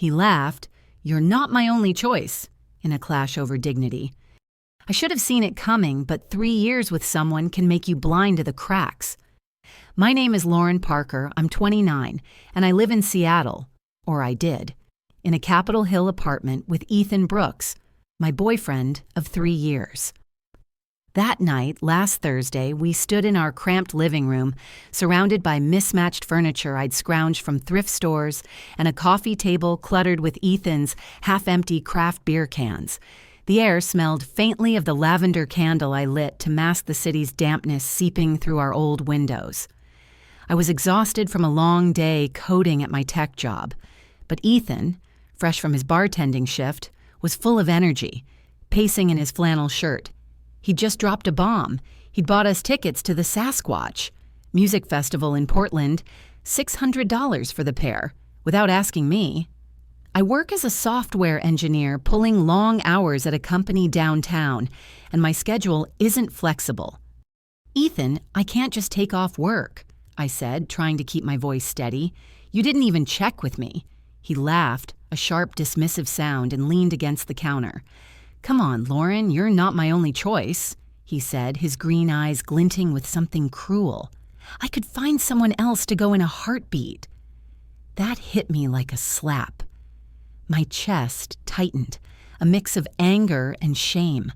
He laughed, "You're not my only choice," in a clash over dignity. I should have seen it coming, but 3 years with someone can make you blind to the cracks. My name is Lauren Parker, I'm 29, and I live in Seattle, or I did, in a Capitol Hill apartment with Ethan Brooks, my boyfriend of 3 years. That night, last Thursday, we stood in our cramped living room, surrounded by mismatched furniture I'd scrounged from thrift stores and a coffee table cluttered with Ethan's half-empty craft beer cans. The air smelled faintly of the lavender candle I lit to mask the city's dampness seeping through our old windows. I was exhausted from a long day coding at my tech job, but Ethan, fresh from his bartending shift, was full of energy, pacing in his flannel shirt. He'd just dropped a bomb. He'd bought us tickets to the Sasquatch music festival in Portland, $600 for the pair, without asking me. I work as a software engineer pulling long hours at a company downtown, and my schedule isn't flexible. "Ethan, I can't just take off work," I said, trying to keep my voice steady. "You didn't even check with me." He laughed, a sharp, dismissive sound, and leaned against the counter. "Come on, Lauren, you're not my only choice," he said, his green eyes glinting with something cruel. "I could find someone else to go in a heartbeat." That hit me like a slap. My chest tightened, a mix of anger and shame.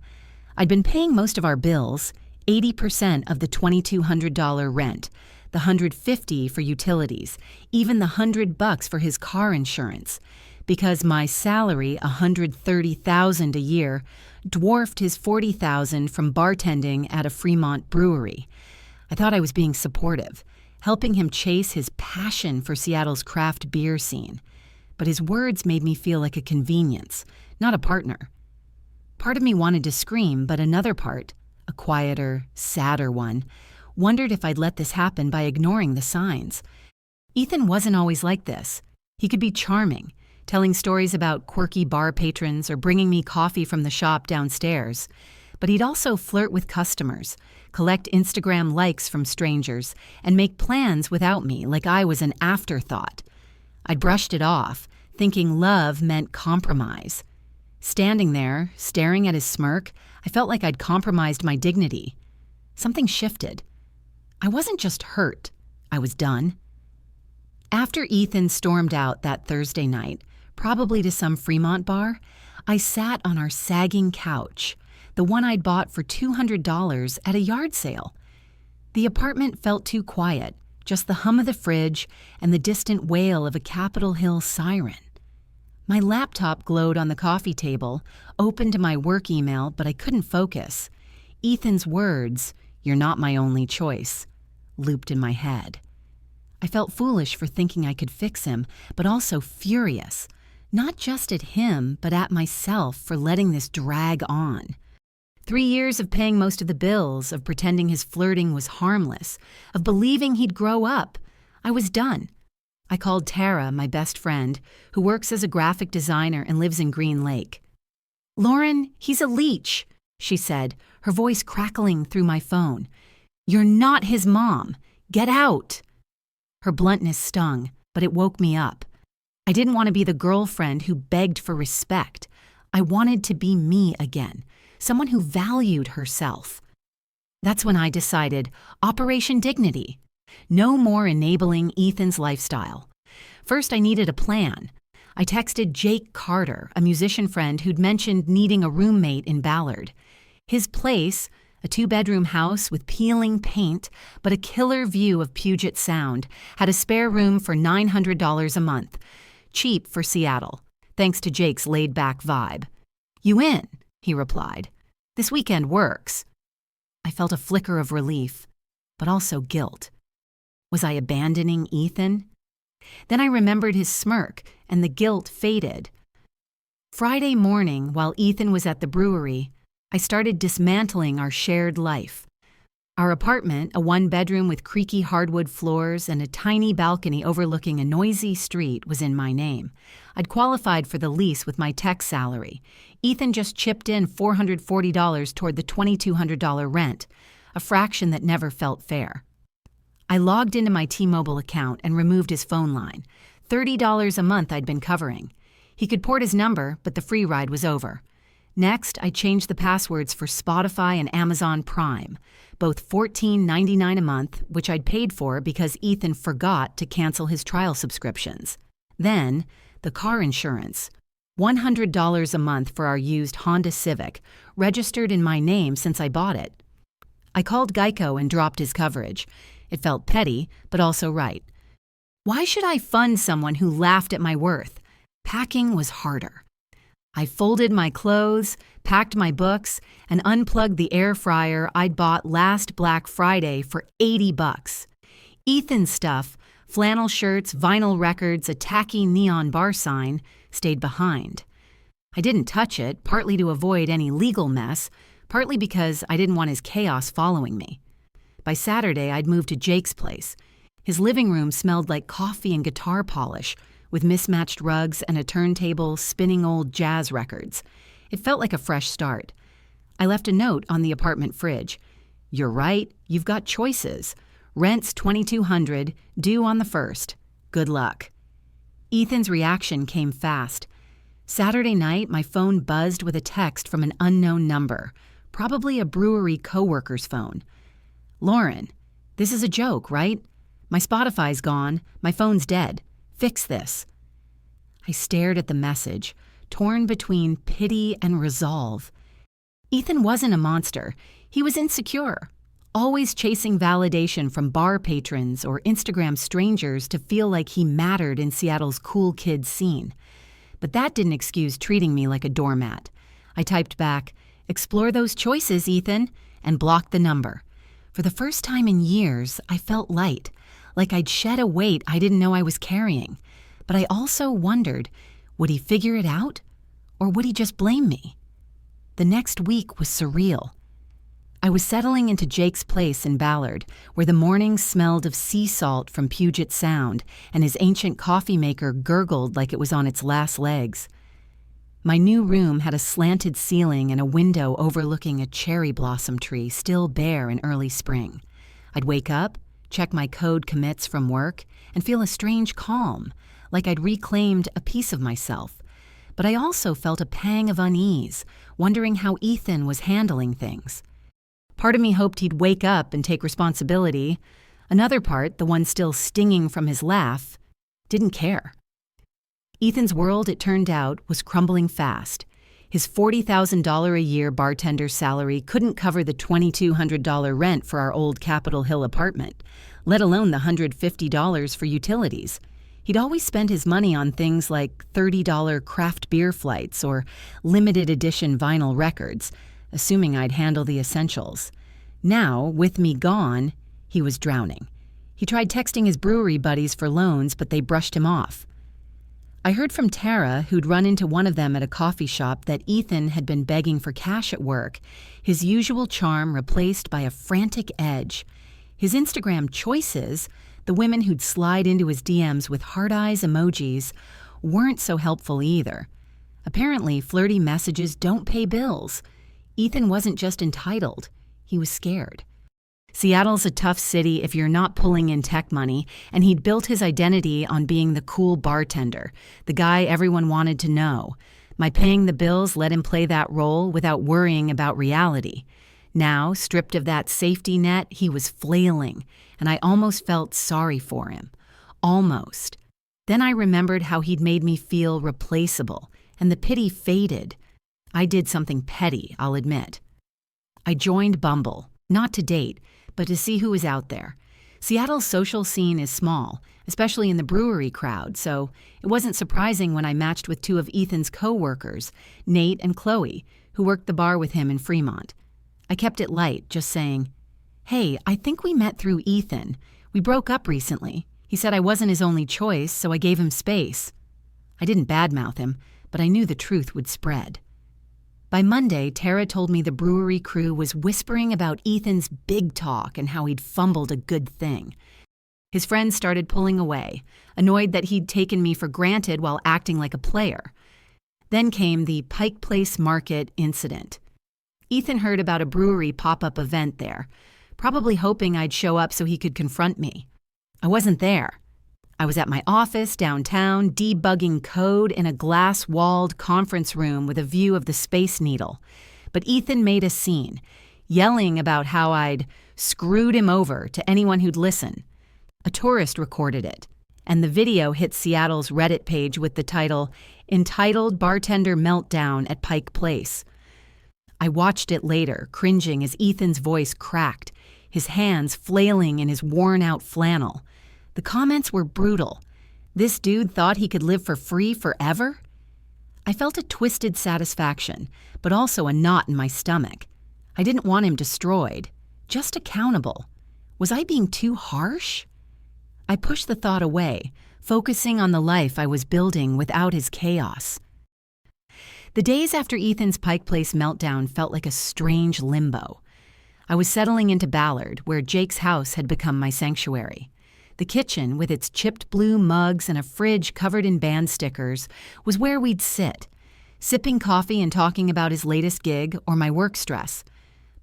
I'd been paying most of our bills, 80% of the $2,200 rent, the $150 for utilities, even the $100 for his car insurance, because my salary, $130,000 a year, dwarfed his $40,000 from bartending at a Fremont brewery. I thought I was being supportive, helping him chase his passion for Seattle's craft beer scene. But his words made me feel like a convenience, not a partner. Part of me wanted to scream, but another part, a quieter, sadder one, wondered if I'd let this happen by ignoring the signs. Ethan wasn't always like this. He could be charming, telling stories about quirky bar patrons or bringing me coffee from the shop downstairs. But he'd also flirt with customers, collect Instagram likes from strangers, and make plans without me like I was an afterthought. I'd brushed it off, thinking love meant compromise. Standing there, staring at his smirk, I felt like I'd compromised my dignity. Something shifted. I wasn't just hurt, I was done. After Ethan stormed out that Thursday night, probably to some Fremont bar, I sat on our sagging couch, the one I'd bought for $200 at a yard sale. The apartment felt too quiet, just the hum of the fridge and the distant wail of a Capitol Hill siren. My laptop glowed on the coffee table, open to my work email, but I couldn't focus. Ethan's words, "You're not my only choice," looped in my head. I felt foolish for thinking I could fix him, but also furious. Not just at him, but at myself for letting this drag on. 3 years of paying most of the bills, of pretending his flirting was harmless, of believing he'd grow up. I was done. I called Tara, my best friend, who works as a graphic designer and lives in Green Lake. "Lauren, he's a leech," she said, her voice crackling through my phone. "You're not his mom. Get out." Her bluntness stung, but it woke me up. I didn't want to be the girlfriend who begged for respect. I wanted to be me again, someone who valued herself. That's when I decided, Operation Dignity. No more enabling Ethan's lifestyle. First, I needed a plan. I texted Jake Carter, a musician friend who'd mentioned needing a roommate in Ballard. His place, a 2-bedroom house with peeling paint, but a killer view of Puget Sound, had a spare room for $900 a month. Cheap for Seattle, thanks to Jake's laid-back vibe. "You in?" he replied. "This weekend works." I felt a flicker of relief, but also guilt. Was I abandoning Ethan? Then I remembered his smirk, and the guilt faded. Friday morning, while Ethan was at the brewery, I started dismantling our shared life. Our apartment, a 1-bedroom with creaky hardwood floors and a tiny balcony overlooking a noisy street, was in my name. I'd qualified for the lease with my tech salary. Ethan just chipped in $440 toward the $2,200 rent, a fraction that never felt fair. I logged into my T-Mobile account and removed his phone line. $30 a month I'd been covering. He could port his number, but the free ride was over. Next, I changed the passwords for Spotify and Amazon Prime, both $14.99 a month, which I'd paid for because Ethan forgot to cancel his trial subscriptions. Then, the car insurance. $100 a month for our used Honda Civic, registered in my name since I bought it. I called Geico and dropped his coverage. It felt petty, but also right. Why should I fund someone who laughed at my worth? Packing was harder. I folded my clothes, packed my books, and unplugged the air fryer I'd bought last Black Friday for $80. Ethan's stuff, flannel shirts, vinyl records, a tacky neon bar sign, stayed behind. I didn't touch it, partly to avoid any legal mess, partly because I didn't want his chaos following me. By Saturday, I'd moved to Jake's place. His living room smelled like coffee and guitar polish, with mismatched rugs and a turntable spinning old jazz records. It felt like a fresh start. I left a note on the apartment fridge. "You're right, you've got choices. Rent's $2,200, due on the 1st. Good luck." Ethan's reaction came fast. Saturday night, my phone buzzed with a text from an unknown number, probably a brewery coworker's phone. "Lauren, this is a joke, right? My Spotify's gone, my phone's dead. Fix this." I stared at the message, torn between pity and resolve. Ethan wasn't a monster. He was insecure, always chasing validation from bar patrons or Instagram strangers to feel like he mattered in Seattle's cool kid scene. But that didn't excuse treating me like a doormat. I typed back, "Explore those choices, Ethan," and blocked the number. For the first time in years, I felt light, like I'd shed a weight I didn't know I was carrying. But I also wondered, would he figure it out? Or would he just blame me? The next week was surreal. I was settling into Jake's place in Ballard, where the mornings smelled of sea salt from Puget Sound, and his ancient coffee maker gurgled like it was on its last legs. My new room had a slanted ceiling and a window overlooking a cherry blossom tree still bare in early spring. I'd wake up, check my code commits from work, and feel a strange calm, like I'd reclaimed a piece of myself. But I also felt a pang of unease, wondering how Ethan was handling things. Part of me hoped he'd wake up and take responsibility. Another part, the one still stinging from his laugh, didn't care. Ethan's world, it turned out, was crumbling fast. His $40,000 a year bartender salary couldn't cover the $2,200 rent for our old Capitol Hill apartment, let alone the $150 for utilities. He'd always spend his money on things like $30 craft beer flights or limited edition vinyl records, assuming I'd handle the essentials. Now, with me gone, he was drowning. He tried texting his brewery buddies for loans, but they brushed him off. I heard from Tara, who'd run into one of them at a coffee shop, that Ethan had been begging for cash at work, his usual charm replaced by a frantic edge. His Instagram choices, the women who'd slide into his DMs with heart eyes emojis, weren't so helpful either. Apparently, flirty messages don't pay bills. Ethan wasn't just entitled, he was scared. Seattle's a tough city if you're not pulling in tech money, and he'd built his identity on being the cool bartender, the guy everyone wanted to know. My paying the bills let him play that role without worrying about reality. Now, stripped of that safety net, he was flailing, and I almost felt sorry for him. Almost. Then I remembered how he'd made me feel replaceable, and the pity faded. I did something petty, I'll admit. I joined Bumble, not to date, but to see who was out there. Seattle's social scene is small, especially in the brewery crowd, so it wasn't surprising when I matched with two of Ethan's co-workers, Nate and Chloe, who worked the bar with him in Fremont. I kept it light, just saying, "Hey, I think we met through Ethan. We broke up recently. He said I wasn't his only choice, so I gave him space." I didn't badmouth him, but I knew the truth would spread. By Monday, Tara told me the brewery crew was whispering about Ethan's big talk and how he'd fumbled a good thing. His friends started pulling away, annoyed that he'd taken me for granted while acting like a player. Then came the Pike Place Market incident. Ethan heard about a brewery pop-up event there, probably hoping I'd show up so he could confront me. I wasn't there. I was at my office downtown, debugging code in a glass-walled conference room with a view of the Space Needle. But Ethan made a scene, yelling about how I'd screwed him over to anyone who'd listen. A tourist recorded it, and the video hit Seattle's Reddit page with the title, "Entitled Bartender Meltdown at Pike Place." I watched it later, cringing as Ethan's voice cracked, his hands flailing in his worn-out flannel. The comments were brutal. This dude thought he could live for free forever? I felt a twisted satisfaction, but also a knot in my stomach. I didn't want him destroyed, just accountable. Was I being too harsh? I pushed the thought away, focusing on the life I was building without his chaos. The days after Ethan's Pike Place meltdown felt like a strange limbo. I was settling into Ballard, where Jake's house had become my sanctuary. The kitchen, with its chipped blue mugs and a fridge covered in band stickers, was where we'd sit, sipping coffee and talking about his latest gig or my work stress.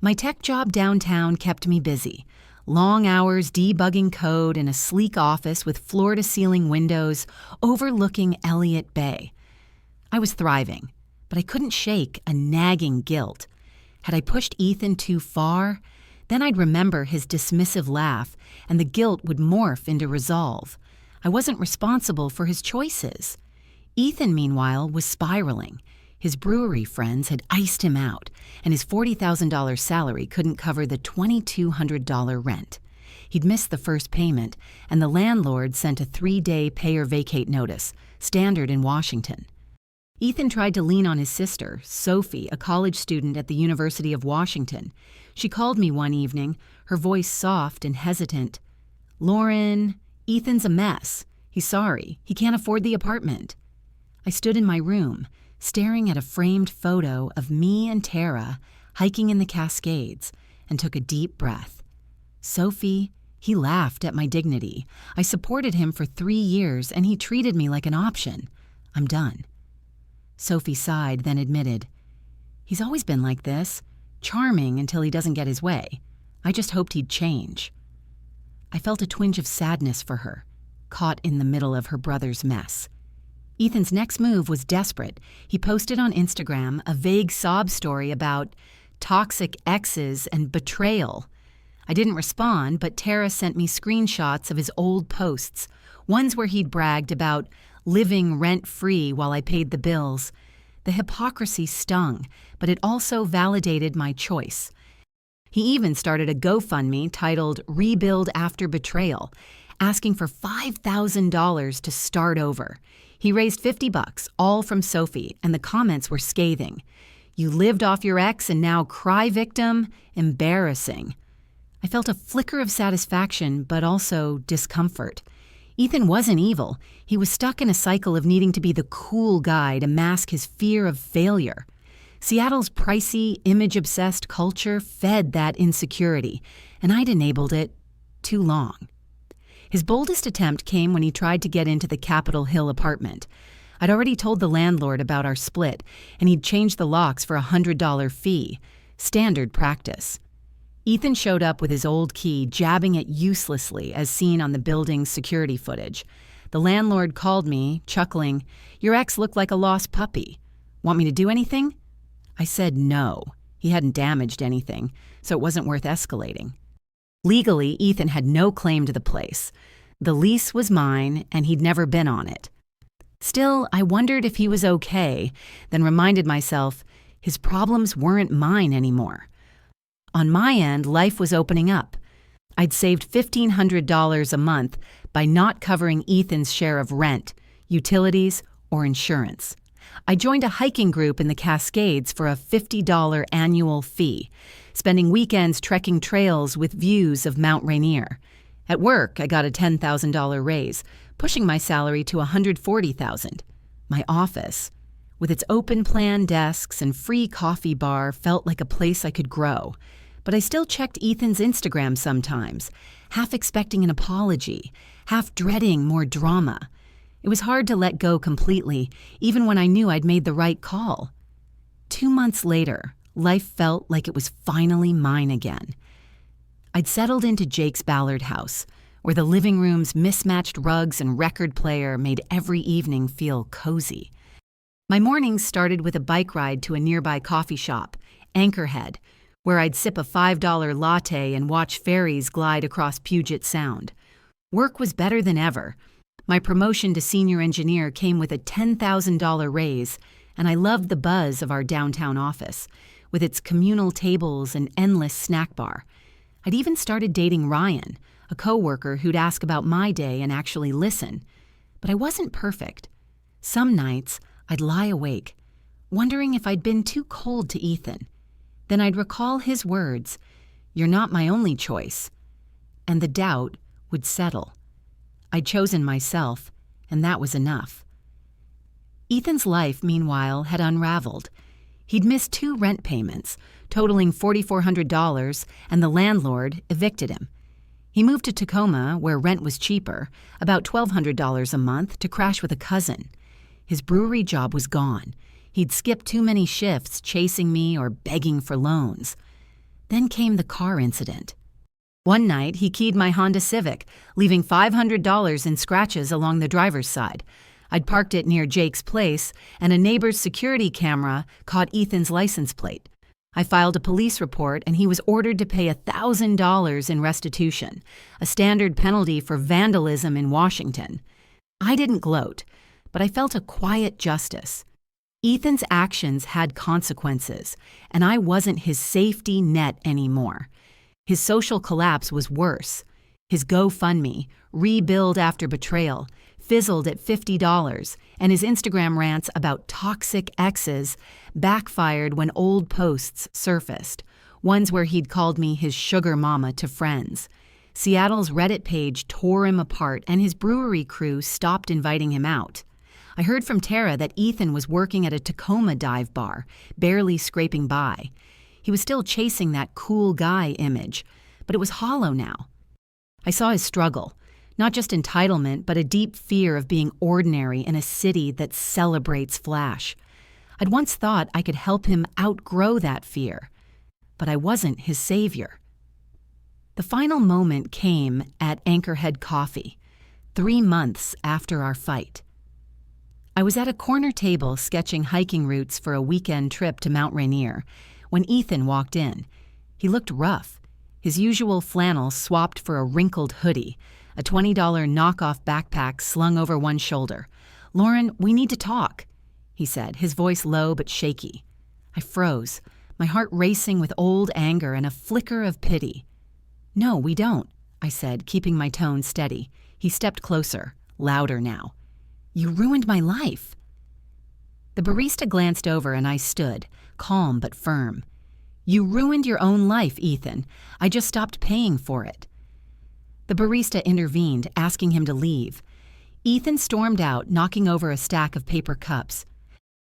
My tech job downtown kept me busy. Long hours debugging code in a sleek office with floor-to-ceiling windows overlooking Elliott Bay. I was thriving, but I couldn't shake a nagging guilt. Had I pushed Ethan too far? Then I'd remember his dismissive laugh, and the guilt would morph into resolve. I wasn't responsible for his choices. Ethan, meanwhile, was spiraling. His brewery friends had iced him out, and his $40,000 salary couldn't cover the $2,200 rent. He'd missed the first payment, and the landlord sent a 3-day pay-or-vacate notice, standard in Washington. Ethan tried to lean on his sister, Sophie, a college student at the University of Washington. She called me one evening, her voice soft and hesitant. "Lauren, Ethan's a mess. He's sorry. He can't afford the apartment." I stood in my room, staring at a framed photo of me and Tara hiking in the Cascades, and took a deep breath. "Sophie," he laughed at my dignity. "I supported him for 3 years, and he treated me like an option. I'm done." Sophie sighed, then admitted, "He's always been like this, charming until he doesn't get his way. I just hoped he'd change." I felt a twinge of sadness for her, caught in the middle of her brother's mess. Ethan's next move was desperate. He posted on Instagram a vague sob story about toxic exes and betrayal. I didn't respond, but Tara sent me screenshots of his old posts, ones where he'd bragged about living rent-free while I paid the bills. The hypocrisy stung, but it also validated my choice. He even started a GoFundMe titled "Rebuild After Betrayal," asking for $5,000 to start over. He raised $50, all from Sophie, and the comments were scathing. "You lived off your ex and now cry victim? Embarrassing." I felt a flicker of satisfaction, but also discomfort. Ethan wasn't evil. He was stuck in a cycle of needing to be the cool guy to mask his fear of failure. Seattle's pricey, image-obsessed culture fed that insecurity, and I'd enabled it too long. His boldest attempt came when he tried to get into the Capitol Hill apartment. I'd already told the landlord about our split, and he'd changed the locks for a $100 fee, standard practice. Ethan showed up with his old key, jabbing it uselessly as seen on the building's security footage. The landlord called me, chuckling, "Your ex looked like a lost puppy. Want me to do anything?" I said no. He hadn't damaged anything, so it wasn't worth escalating. Legally, Ethan had no claim to the place. The lease was mine, and he'd never been on it. Still, I wondered if he was okay, then reminded myself his problems weren't mine anymore. On my end, life was opening up. I'd saved $1,500 a month by not covering Ethan's share of rent, utilities, or insurance. I joined a hiking group in the Cascades for a $50 annual fee, spending weekends trekking trails with views of Mount Rainier. At work, I got a $10,000 raise, pushing my salary to $140,000. My office, with its open-plan desks and free coffee bar, felt like a place I could grow. But I still checked Ethan's Instagram sometimes, half expecting an apology, half dreading more drama. It was hard to let go completely, even when I knew I'd made the right call. 2 months later, life felt like it was finally mine again. I'd settled into Jake's Ballard house, where the living room's mismatched rugs and record player made every evening feel cozy. My mornings started with a bike ride to a nearby coffee shop, Anchorhead, where I'd sip a $5 latte and watch ferries glide across Puget Sound. Work was better than ever. My promotion to senior engineer came with a $10,000 raise, and I loved the buzz of our downtown office, with its communal tables and endless snack bar. I'd even started dating Ryan, a coworker who'd ask about my day and actually listen. But I wasn't perfect. Some nights, I'd lie awake, wondering if I'd been too cold to Ethan. Then I'd recall his words, "You're not my only choice," and the doubt would settle. I'd chosen myself, and that was enough. Ethan's life, meanwhile, had unraveled. He'd missed 2 rent payments, totaling $4,400, and the landlord evicted him. He moved to Tacoma, where rent was cheaper, about $1,200 a month, to crash with a cousin. His brewery job was gone. He'd skipped too many shifts chasing me or begging for loans. Then came the car incident. One night, he keyed my Honda Civic, leaving $500 in scratches along the driver's side. I'd parked it near Jake's place, and a neighbor's security camera caught Ethan's license plate. I filed a police report, and he was ordered to pay $1,000 in restitution, a standard penalty for vandalism in Washington. I didn't gloat, but I felt a quiet justice. Ethan's actions had consequences, and I wasn't his safety net anymore. His social collapse was worse. His GoFundMe, Rebuild After Betrayal, fizzled at $50, and his Instagram rants about toxic exes backfired when old posts surfaced, ones where he'd called me his sugar mama to friends. Seattle's Reddit page tore him apart, and his brewery crew stopped inviting him out. I heard from Tara that Ethan was working at a Tacoma dive bar, barely scraping by. He was still chasing that cool guy image, but it was hollow now. I saw his struggle, not just entitlement, but a deep fear of being ordinary in a city that celebrates flash. I'd once thought I could help him outgrow that fear, but I wasn't his savior. The final moment came at Anchorhead Coffee, 3 months after our fight. I was at a corner table sketching hiking routes for a weekend trip to Mount Rainier when Ethan walked in. He looked rough, his usual flannel swapped for a wrinkled hoodie, a $20 knockoff backpack slung over one shoulder. "Lauren, we need to talk," he said, his voice low but shaky. I froze, my heart racing with old anger and a flicker of pity. "No, we don't," I said, keeping my tone steady. He stepped closer, louder now. "You ruined my life." The barista glanced over and I stood, calm but firm. "You ruined your own life, Ethan. I just stopped paying for it." The barista intervened, asking him to leave. Ethan stormed out, knocking over a stack of paper cups.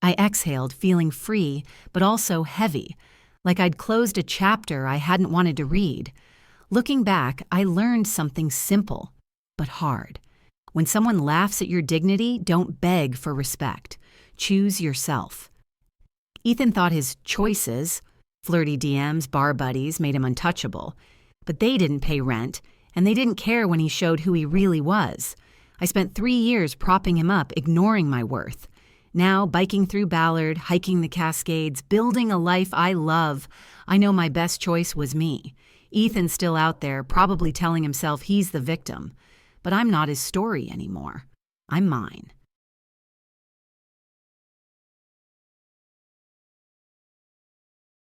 I exhaled, feeling free, but also heavy, like I'd closed a chapter I hadn't wanted to read. Looking back, I learned something simple, but hard. When someone laughs at your dignity, don't beg for respect. Choose yourself. Ethan thought his choices, flirty DMs, bar buddies, made him untouchable. But they didn't pay rent, and they didn't care when he showed who he really was. I spent 3 years propping him up, ignoring my worth. Now, biking through Ballard, hiking the Cascades, building a life I love, I know my best choice was me. Ethan's still out there, probably telling himself he's the victim. But I'm not his story anymore. I'm mine.